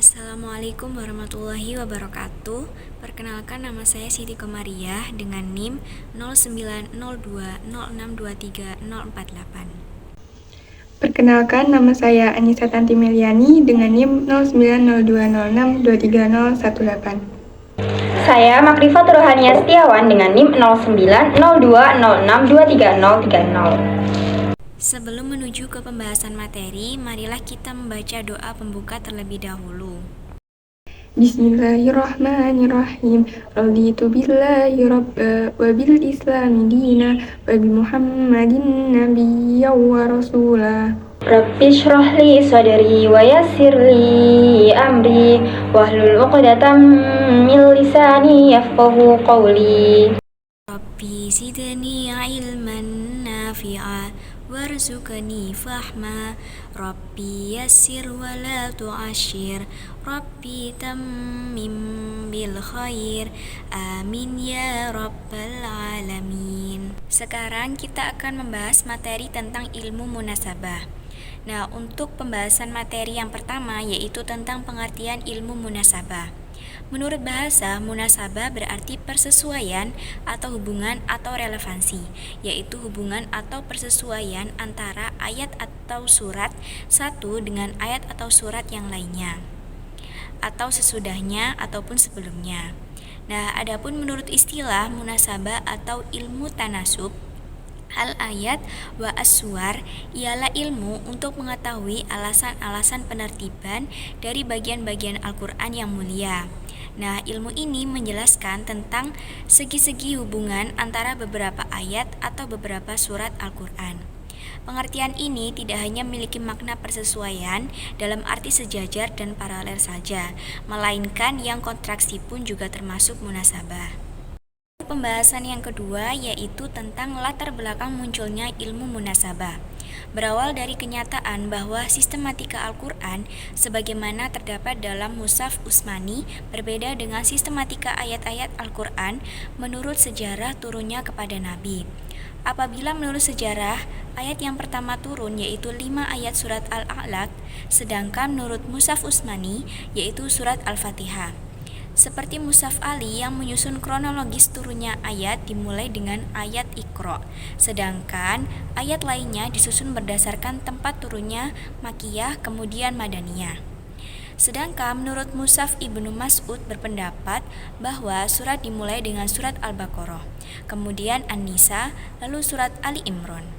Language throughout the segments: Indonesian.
Assalamualaikum warahmatullahi wabarakatuh. Perkenalkan, nama saya Siti Komariah dengan NIM 090206230488. Perkenalkan, nama saya Anissa Tanti Meliani dengan NIM 090206230118. Saya Makrifat Rohania Setiawan dengan NIM 090206233030. Sebelum menuju ke pembahasan materi, marilah kita membaca doa pembuka terlebih dahulu. Bismillahirrahmanirrahim. Raditu billahi rabba wa bil islami dina wa bi Muhammadin nabiyya wa rasula. Rabbi shrah li sadri wa yassir li amri wahlul 'uqdatam min lisani yafqahu qawli. Rabbi zidni ilman nafi'a warzuqni fahma. Rabbi yassir wa la tu'asyir. Rabbi tammim bil khair. Amin ya rabbal alamin. Sekarang kita akan membahas materi tentang ilmu munasabah. Nah, untuk pembahasan materi yang pertama yaitu tentang pengertian ilmu munasabah. Menurut bahasa, munasabah berarti persesuaian atau hubungan atau relevansi, yaitu hubungan atau persesuaian antara ayat atau surat satu dengan ayat atau surat yang lainnya, atau sesudahnya ataupun sebelumnya. Nah, adapun menurut istilah munasabah atau ilmu tanasub, al-ayat wa as-suwar ialah ilmu untuk mengetahui alasan-alasan penertiban dari bagian-bagian Al-Quran yang mulia. Nah, ilmu ini menjelaskan tentang segi-segi hubungan antara beberapa ayat atau beberapa surat Al-Quran. Pengertian ini tidak hanya memiliki makna persesuaian dalam arti sejajar dan paralel saja, melainkan yang kontraksi pun juga termasuk munasabah. Pembahasan yang kedua yaitu tentang latar belakang munculnya ilmu munasabah. Berawal dari kenyataan bahwa sistematika Al-Quran sebagaimana terdapat dalam Mushaf Utsmani berbeda dengan sistematika ayat-ayat Al-Quran menurut sejarah turunnya kepada Nabi. Apabila menurut sejarah, ayat yang pertama turun yaitu 5 ayat surat Al-A'laq, sedangkan menurut Mushaf Utsmani yaitu surat Al-Fatihah. Seperti Mushaf Ali yang menyusun kronologis turunnya ayat dimulai dengan ayat Iqra, sedangkan ayat lainnya disusun berdasarkan tempat turunnya Makkiyah kemudian Madaniyah. Sedangkan menurut Mushaf Ibnu Mas'ud berpendapat bahwa surat dimulai dengan surat Al-Baqarah, kemudian An-Nisa, lalu surat Ali Imran.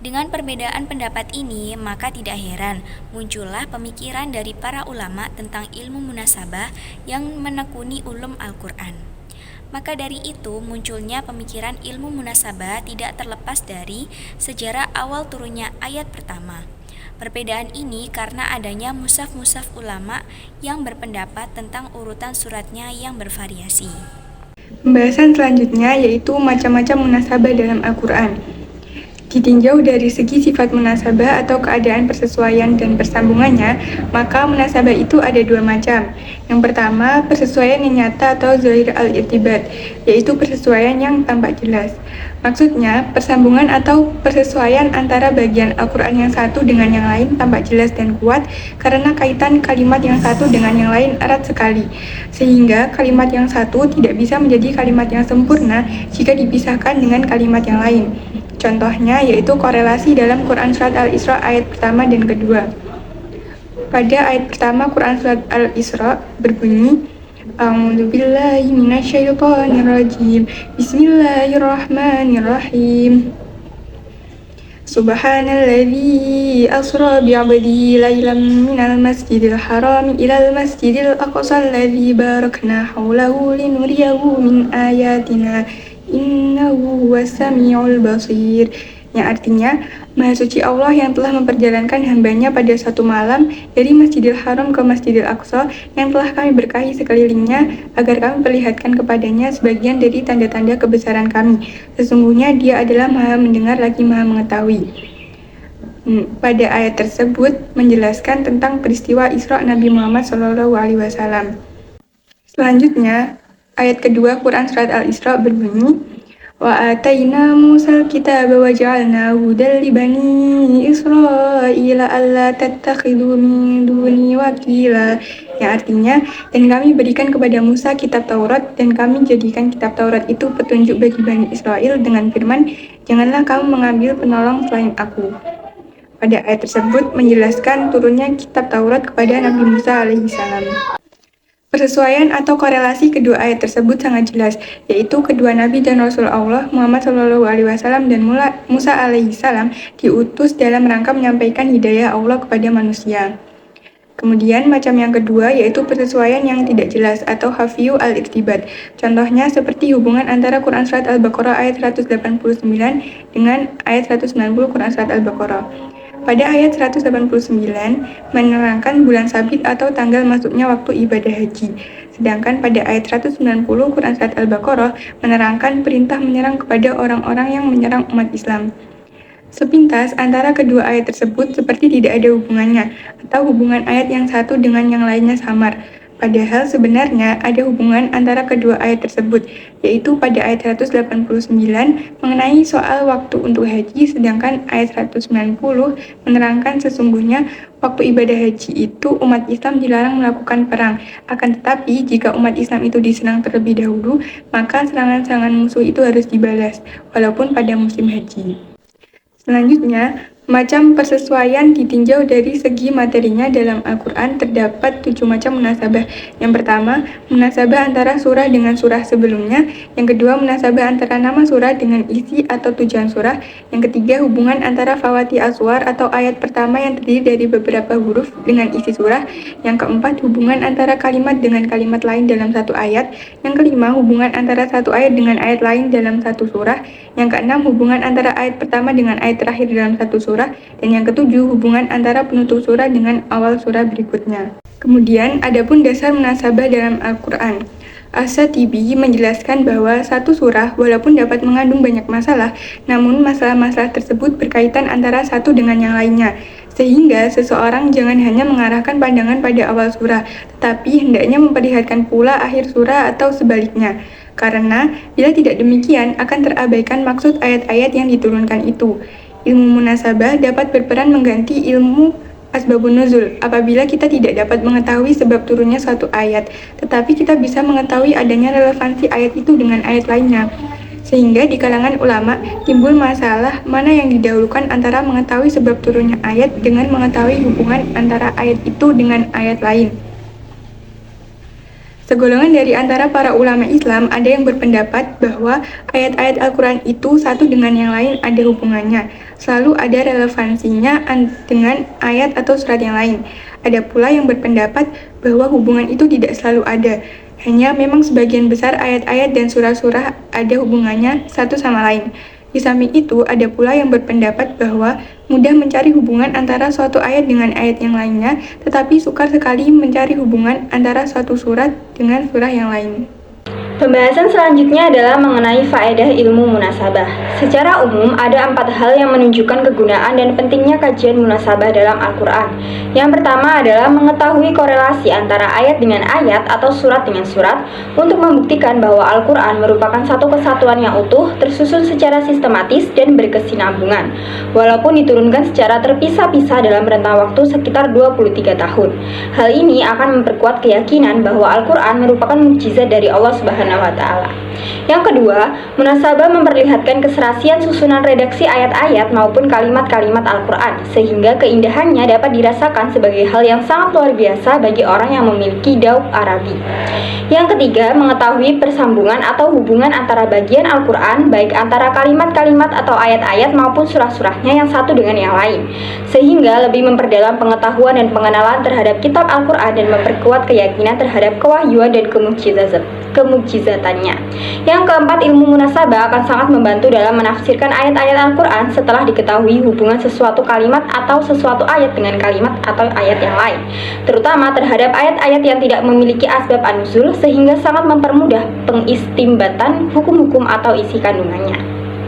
Dengan perbedaan pendapat ini, maka tidak heran muncullah pemikiran dari para ulama tentang ilmu munasabah yang menekuni ulum Al-Quran. Maka dari itu munculnya pemikiran ilmu munasabah tidak terlepas dari sejarah awal turunnya ayat pertama. Perbedaan ini karena adanya mushaf-mushaf ulama yang berpendapat tentang urutan suratnya yang bervariasi. Pembahasan selanjutnya yaitu macam-macam munasabah dalam Al-Quran. Ditinjau dari segi sifat munasabah atau keadaan persesuaian dan persambungannya, maka munasabah itu ada dua macam. Yang pertama, persesuaian yang nyata atau zahir al-irtibat, yaitu persesuaian yang tampak jelas. Maksudnya, persambungan atau persesuaian antara bagian Al-Quran yang satu dengan yang lain tampak jelas dan kuat karena kaitan kalimat yang satu dengan yang lain erat sekali, sehingga kalimat yang satu tidak bisa menjadi kalimat yang sempurna jika dipisahkan dengan kalimat yang lain. Contohnya yaitu korelasi dalam Quran Surat Al-Isra ayat pertama dan kedua. Pada ayat pertama Quran Surat Al-Isra berbunyi A'udzubillahi minasyaitonirrajim. Bismillahirrahmanirrahim. Subhanalladzi asra bi'abdihi lailan minal masjidil haram ilal masjidil aqsal ladzi barakna haulahu linuriyahu min ayatina innahu huwas-sami'ul basir, yang artinya Maha Suci Allah yang telah memperjalankan hambanya pada satu malam dari Masjidil Haram ke Masjidil Aqsa yang telah kami berkahi sekelilingnya agar kami perlihatkan kepadanya sebagian dari tanda-tanda kebesaran kami. Sesungguhnya Dia adalah Maha mendengar lagi Maha mengetahui. Pada ayat tersebut menjelaskan tentang peristiwa Isra Nabi Muhammad SAW. Selanjutnya, ayat kedua Quran Surat Al-Isra berbunyi Wa atayna Musal kitaba wa ja'alnahu hudal li bani Israila alla tattakhidhu min duni qila, yang artinya, dan kami berikan kepada Musa kitab Taurat, dan kami jadikan kitab Taurat itu petunjuk bagi Bani Israel dengan firman, janganlah kamu mengambil penolong selain aku. Pada ayat tersebut menjelaskan turunnya kitab Taurat kepada Nabi Musa alaihissalam. Persesuaian atau korelasi kedua ayat tersebut sangat jelas, yaitu kedua Nabi dan Rasul Allah Muhammad SAW dan Musa alaihissalam diutus dalam rangka menyampaikan hidayah Allah kepada manusia. Kemudian macam yang kedua yaitu persesuaian yang tidak jelas atau hafiyu al-irtibat. Contohnya seperti hubungan antara Quran Surat Al-Baqarah ayat 189 dengan ayat 190 Quran Surat Al-Baqarah. Pada ayat 189 menerangkan bulan sabit atau tanggal masuknya waktu ibadah haji. Sedangkan pada ayat 190 Quran Surat Al-Baqarah menerangkan perintah menyerang kepada orang-orang yang menyerang umat Islam. Sepintas antara kedua ayat tersebut seperti tidak ada hubungannya, atau hubungan ayat yang satu dengan yang lainnya samar. Padahal sebenarnya ada hubungan antara kedua ayat tersebut, yaitu pada ayat 189 mengenai soal waktu untuk haji, sedangkan ayat 190 menerangkan sesungguhnya waktu ibadah haji itu umat Islam dilarang melakukan perang. Akan tetapi jika umat Islam itu diserang terlebih dahulu, maka serangan-serangan musuh itu harus dibalas, walaupun pada musim haji. Selanjutnya, macam persesuaian ditinjau dari segi materinya dalam Al-Quran terdapat 7 macam munasabah. Yang pertama, munasabah antara surah dengan surah sebelumnya. Yang kedua, munasabah antara nama surah dengan isi atau tujuan surah. Yang ketiga, hubungan antara fawati aswar atau ayat pertama yang terdiri dari beberapa huruf dengan isi surah. Yang keempat, hubungan antara kalimat dengan kalimat lain dalam satu ayat. Yang kelima, hubungan antara satu ayat dengan ayat lain dalam satu surah. Yang keenam, hubungan antara ayat pertama dengan ayat terakhir dalam satu surah. Dan yang ketujuh, hubungan antara penutup surah dengan awal surah berikutnya. Kemudian, adapun dasar munasabah dalam Al-Quran. As-Satibi menjelaskan bahwa satu surah walaupun dapat mengandung banyak masalah, namun masalah-masalah tersebut berkaitan antara satu dengan yang lainnya. Sehingga seseorang jangan hanya mengarahkan pandangan pada awal surah, tetapi hendaknya memperlihatkan pula akhir surah atau sebaliknya. Karena bila tidak demikian akan terabaikan maksud ayat-ayat yang diturunkan itu. Ilmu munasabah dapat berperan mengganti ilmu asbabun nuzul apabila kita tidak dapat mengetahui sebab turunnya suatu ayat, tetapi kita bisa mengetahui adanya relevansi ayat itu dengan ayat lainnya. Sehingga di kalangan ulama timbul masalah mana yang didahulukan antara mengetahui sebab turunnya ayat dengan mengetahui hubungan antara ayat itu dengan ayat lain. Segolongan dari antara para ulama Islam ada yang berpendapat bahwa ayat-ayat Al-Quran itu satu dengan yang lain ada hubungannya, selalu ada relevansinya dengan ayat atau surat yang lain. Ada pula yang berpendapat bahwa hubungan itu tidak selalu ada, hanya memang sebagian besar ayat-ayat dan surah-surah ada hubungannya satu sama lain. Di samping itu, ada pula yang berpendapat bahwa mudah mencari hubungan antara suatu ayat dengan ayat yang lainnya, tetapi sukar sekali mencari hubungan antara suatu surat dengan surah yang lain. Pembahasan selanjutnya adalah mengenai faedah ilmu munasabah. Secara umum, ada 4 hal yang menunjukkan kegunaan dan pentingnya kajian munasabah dalam Al-Quran. Yang pertama adalah mengetahui korelasi antara ayat dengan ayat atau surat dengan surat untuk membuktikan bahwa Al-Quran merupakan satu kesatuan yang utuh, tersusun secara sistematis dan berkesinambungan, walaupun diturunkan secara terpisah-pisah dalam rentang waktu sekitar 23 tahun. Hal ini akan memperkuat keyakinan bahwa Al-Quran merupakan mukjizat dari Allah Subhanahu wa Ta'ala. Yang kedua, munasabah memperlihatkan keserasian susunan redaksi ayat-ayat maupun kalimat-kalimat Al-Quran, sehingga keindahannya dapat dirasakan sebagai hal yang sangat luar biasa bagi orang yang memiliki dauk Arabi. Yang ketiga, mengetahui persambungan atau hubungan antara bagian Al-Quran, baik antara kalimat-kalimat atau ayat-ayat maupun surah-surahnya yang satu dengan yang lain, sehingga lebih memperdalam pengetahuan dan pengenalan terhadap kitab Al-Quran dan memperkuat keyakinan terhadap kewahyuan dan kemujizatannya. Yang keempat, ilmu munasabah akan sangat membantu dalam menafsirkan ayat-ayat Al-Quran setelah diketahui hubungan sesuatu kalimat atau sesuatu ayat dengan kalimat atau ayat yang lain, terutama terhadap ayat-ayat yang tidak memiliki asbab an-nuzul, sehingga sangat mempermudah pengistimbatan hukum-hukum atau isi kandungannya.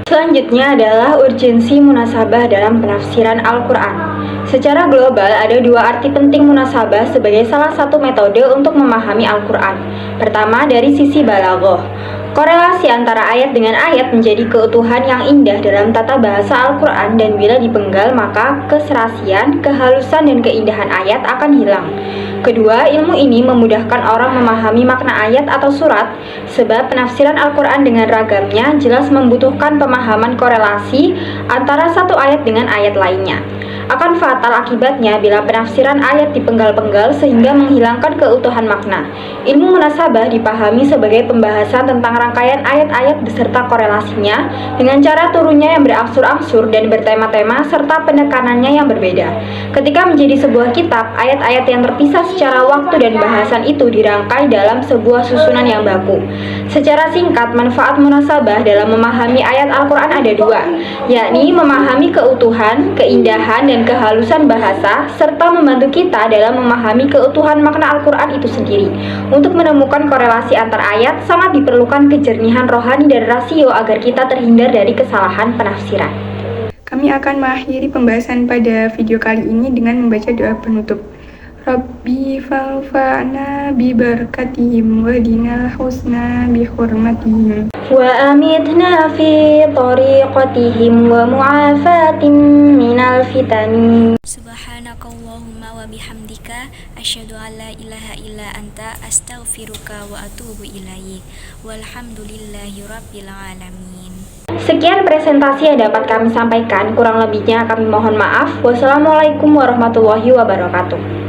Selanjutnya adalah urgensi munasabah dalam penafsiran Al-Quran. Secara global, ada dua arti penting munasabah sebagai salah satu metode untuk memahami Al-Quran. Pertama, dari sisi balaghah. Korelasi antara ayat dengan ayat menjadi keutuhan yang indah dalam tata bahasa Al-Quran, dan bila dipenggal maka keserasian, kehalusan, dan keindahan ayat akan hilang. Kedua, ilmu ini memudahkan orang memahami makna ayat atau surat, sebab penafsiran Al-Quran dengan ragamnya jelas membutuhkan pemahaman korelasi antara satu ayat dengan ayat lainnya. Akan fatal akibatnya bila penafsiran ayat dipenggal-penggal sehingga menghilangkan keutuhan makna. Ilmu munasabah dipahami sebagai pembahasan tentang rangkaian ayat-ayat beserta korelasinya dengan cara turunnya yang berangsur-angsur dan bertema-tema serta penekanannya yang berbeda. Ketika menjadi sebuah kitab, ayat-ayat yang terpisah secara waktu dan bahasan itu dirangkai dalam sebuah susunan yang baku. Secara singkat, manfaat munasabah dalam memahami ayat Al-Quran ada dua, yakni memahami keutuhan, keindahan, dan kehalusan bahasa, serta membantu kita dalam memahami keutuhan makna Al-Quran itu sendiri. Untuk menemukan korelasi antar ayat, sangat diperlukan kejernihan rohani dan rasio agar kita terhindar dari kesalahan penafsiran. Kami akan mengakhiri pembahasan pada video kali ini dengan membaca doa penutup. Rabbi fanfa'na bi barakatihim wa dinal husna bi hurmatihim wa amitna fi tariqatihim wa mu'afatim minal fitani. Subhanakallahumma wa bihamdika asyhadu an la ilaha illa anta astaghfiruka wa atubu ilaik. Walhamdulillahi rabbil alamin. Sekian presentasi yang dapat kami sampaikan, kurang lebihnya kami mohon maaf. Wassalamualaikum warahmatullahi wabarakatuh.